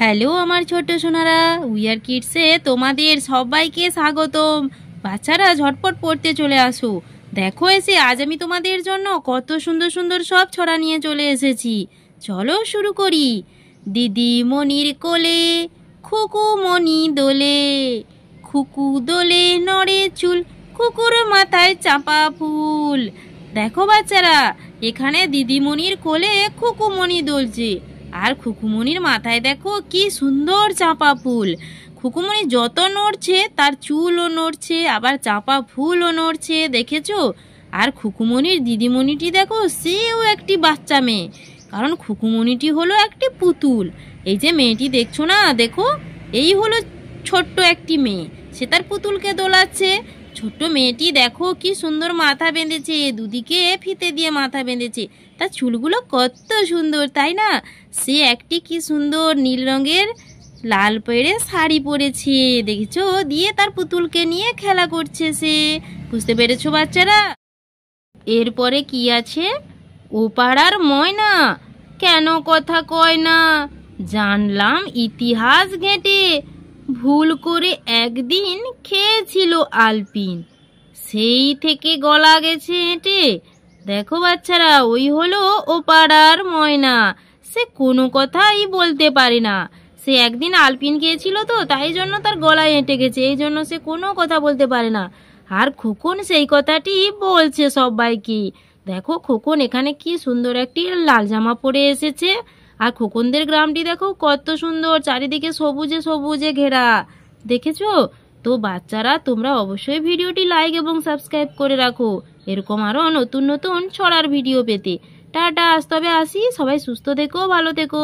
Hello আমার ছোট্ট Sonara, wear কিডসে তোমাদের সবাইকে স্বাগতম। বাচ্চারা ঝটপট পড়তে চলে আসো। দেখো এসে আজ আমি তোমাদের জন্য কত সুন্দর সুন্দর সব ছড়া নিয়ে চলে এসেছি। চলো শুরু করি। দিদিমণির কোলে খুকু মণি দোলে, খুকু দোলে নড়ে চুল, কুকুর মাথায় চাপা ফুল। দেখো বাচ্চারা, এখানে দিদিমণির কোলে খুকুমণি দুলছে, আর খুকুমণির মাথায় দেখো কি সুন্দর চাপা ফুল। খুকুমণি যত নড়ছে তার চুলও নড়ছে, আবার চাপা ফুলও নড়ছে, দেখেছো? আর খুকুমণির দিদিমণিটি দেখো, সেও একটি বাচ্চা মেয়ে, কারণ খুকুমণিটি হলো একটি পুতুল। এই যে মেয়েটি দেখছো না, দেখো এই হলো ছোট্ট একটি মেয়ে, সে তার পুতুলকে দোলাচ্ছে। ছোট্ট মেয়েটি দেখো কি সুন্দর মাথা বেঁধেছে, দুদিকে ফিতে দিয়ে মাথা বেঁধেছে, তার চুলগুলো কত সুন্দর তাই না? সে একটি কি সুন্দর নীল রঙের লাল পেড়ে শাড়ি পরেছে, দেখেছো? দিয়ে তার পুতুলকে নিয়ে খেলা করছে সে। বুঝতে পেরেছো বাচ্চারা? এরপরে কি আছে? ও পাড়ার ময়না কেন কথা কয় না, জানলাম ইতিহাস ঘেঁটে, ভুল করে একদিন খেয়েছিল আলপিন, সেই থেকে গলা গেছে হেঁটে। দেখো বাচ্চারা, ওই হলো ও পাড়ার ময়না। সে কোনো কথাই বলতে পারে না, সে একদিন আলপিন খেয়েছিল তো তাই জন্য তার গলায় এঁটে গেছে, এই জন্য সে কোনো কথা বলতে পারে না। আর খোকন সেই কথাটি বলছে সবাইকে। দেখো খোকন এখানে কি সুন্দর একটি লাল জামা পরে এসেছে, আর খোকনদের গ্রামটি দেখো কত সুন্দর, চারিদিকে সবুজে সবুজে ঘেরা, দেখেছো? তো বাচ্চারা, তোমরা অবশ্যই ভিডিওটি লাইক এবং সাবস্ক্রাইব করে রাখো এরকম আরও নতুন নতুন ছড়ার ভিডিও পেতে। টাটা, আজ তবে আসি, সবাই সুস্থ থেকো, ভালো থেকো।